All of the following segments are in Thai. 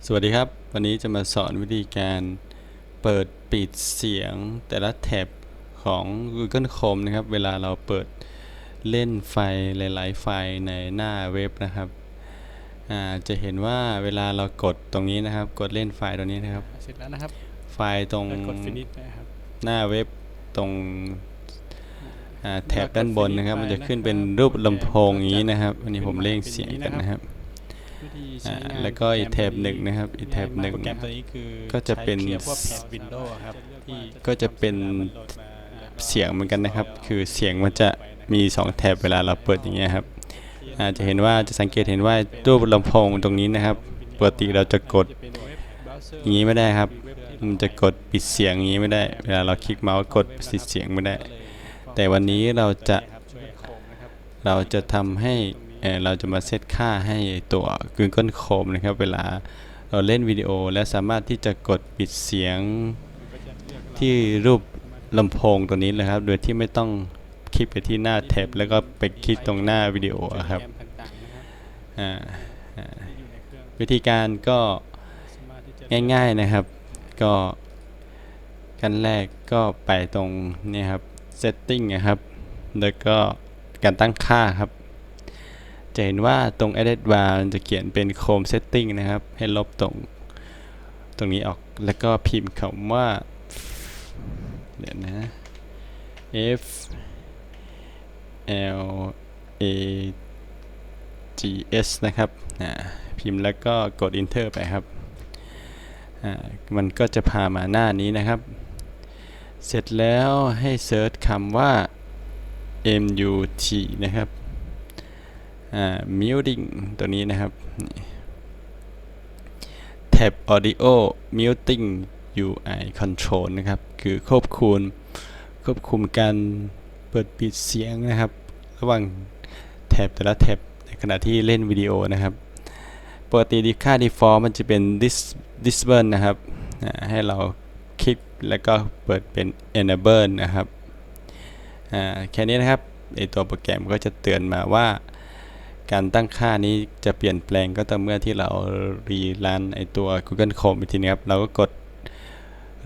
สวัสดีครับวันนี้จะมาสอนวิธีการเปิดปิดเสียงแต่ละแท็บของ Google Chrome นะครับเวลาเราเปิดเล่นไฟล์หลายๆไฟล์ในหน้าเว็บนะครับจะเห็นว่าเวลาเรากดตรงนี้นะครับกดเล่นไฟล์ตรงนี้นะครับเสร็จแล้วนะครับไฟล์ตรงกด finish นะครับหน้าเว็บตรงแท็บด้านบนนะครับมันจะขึ้นเป็นรูปลำโพงอย่างนี้นะครับวันนี้ผมเล่งเสียงกันนะครับแล้วก็อีกแท็บหนึ่งนะครับอีกแท็บหนึ่งโปรแกรมตัวนี้คือก็จะเป็นพวกแท็บ Windows ครับที่ก็จะเป็นเสียงเหมือนกันนะครับคือเสียงมันจะมี2แท็บเวลาเราเปิดอย่างเงี้ยครับจะเห็นว่าจะสังเกตเห็นว่ารูปลำโพงตรงนี้นะครับปกติเราจะกดอย่างนี้ไม่ได้ครับมันจะกดปิดเสียงอย่างนี้ไม่ได้เวลาเราคลิกเมาส์กดปิดเสียงไม่ได้แต่วันนี้เราจะทำให้เราจะมาเซตค่าให้ตัว Google Chrome นะครับเวลาเราเล่นวิดีโอและสามารถที่จะกดปิดเสียงที่รูปลำโพงตัวนี้เลยครับโดยที่ไม่ต้องคลิกไปที่หน้าแท็บแล้วก็ไปคลิกตรงหน้าวิดีโอครับวิธีการก็ง่ายๆนะครับก็ขั้นแรกก็ไปตรงนี้ครับ setting นะครับแล้วก็การตั้งค่าครับจะเห็นว่าตรง edit bar จะเขียนเป็น Chrome setting นะครับให้ลบตรงนี้ออกแล้วก็พิมพ์คำว่าเดี๋ยวนะ F L A G S นะครับพิมพ์แล้วก็กด enter ไปครับมันก็จะพามาหน้านี้นะครับเสร็จแล้วให้เซิร์ชคำว่า MUT นะครับmuting ตัวนี้นะครับแท็บ audio muting UI control นะครับคือควบคุมการเปิดปิดเสียงนะครับระหว่างแท็บแต่ละแท็บในขณะที่เล่นวิดีโอนะครับปกติค่า default มันจะเป็น disable นะครับให้เราคลิกแล้วก็เปิดเป็น enable นะครับแค่นี้นะครับไอตัวโปรแกรมก็จะเตือนมาว่าการตั้งค่านี้จะเปลี่ยนแปลงก็ต่อเมื่อที่เรารีรันไอตัว Google Chrome อีกทีนี้ครับเราก็กด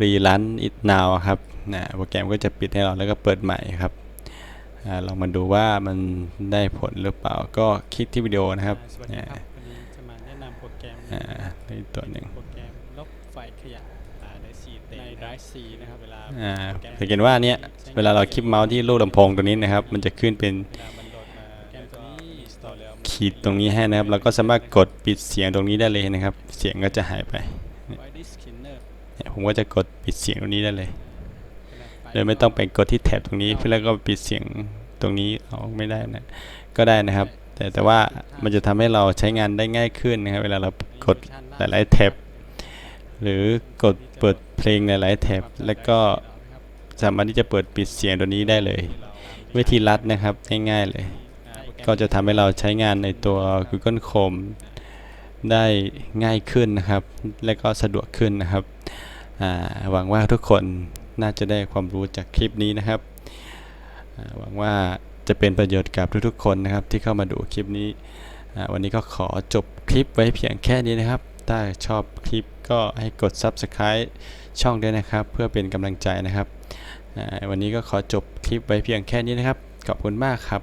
รีรัน it now ครับโปรแกรมก็จะปิดให้เราแล้วก็เปิดใหม่ครับลองมาดูว่ามันได้ผลหรือเปล่าก็คลิกที่วิดีโอนะครับวันนี้จะมาแนะนำโปรแกรมในตัวหนึ่งโปรแกรมลบไฟล์ขยะใน Drive C นะครับเวลาสังเกตว่าเนี้ยเวลาเราคลิกเมาส์ที่ลูกลำโพงตัวนี้นะครับมันจะขึ้นเป็นขีดตรงนี้ให้นะครับเราก็สามารถกดปิดเสียงตรงนี้ได้เลยนะครับเสียงก็จะหายไปผมก็จะกดปิดเสียงตรงนี้ได้เลยโดยไม่ต้องไปกดที่แท็บตรงนี้เพื่อแล้วก็ปิดเสียงตรงนี้ออกไม่ได้นะก็ได้นะครับแต่ว่ามันจะทำให้เราใช้งานได้ง่ายขึ้นนะครับเวลาเรากดหลายๆแท็บหรือกดเปิดเพลงหลายๆแท็บแล้วก็สามารถที่จะเปิดปิดเสียงตัวนี้ได้เลยวิธีลัดนะครับง่ายๆเลยก็จะทำให้เราใช้งานในตัว Google Chrome ได้ง่ายขึ้นนะครับและก็สะดวกขึ้นนะครับหวังว่าทุกคนน่าจะได้ความรู้จากคลิปนี้นะครับหวังว่าจะเป็นประโยชน์กับทุกๆคนนะครับที่เข้ามาดูคลิปนี้วันนี้ก็ขอจบคลิปไว้เพียงแค่นี้นะครับถ้าชอบคลิปก็ให้กด Subscribe ช่องด้วยนะครับเพื่อเป็นกำลังใจนะครับวันนี้ก็ขอจบคลิปไว้เพียงแค่นี้นะครับขอบคุณมากครับ